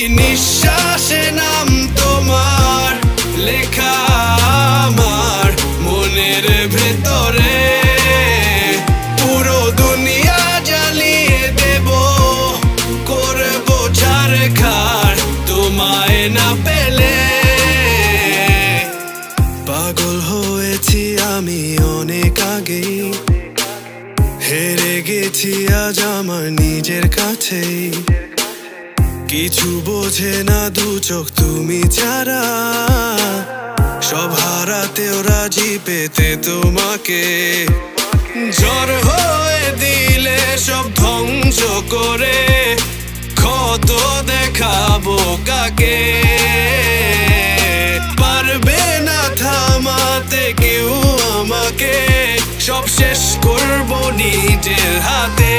নিঃশ্বাসে নাম তোমার লেখা আমার মনের ভেতরে। পুরো দুনিয়া জ্বালিয়ে দেব, করব ছারখার তোমায় না পেলে। পাগল হয়েছি আমি অনেক আগেই, হেরে গেছি আজ আমার নিজের কাছেই। কিছু বোঝে না দু চোখ তুমি ছাড়া, সব হারাতেও রাজি পেতে তোমাকে। ঝড় হয়ে দিলে সব ধ্বংস করে ক্ষত দেখাবো কাকে। পারবে না থামাতে কেউ আমাকে, সব শেষ করবো নিজের হাতে।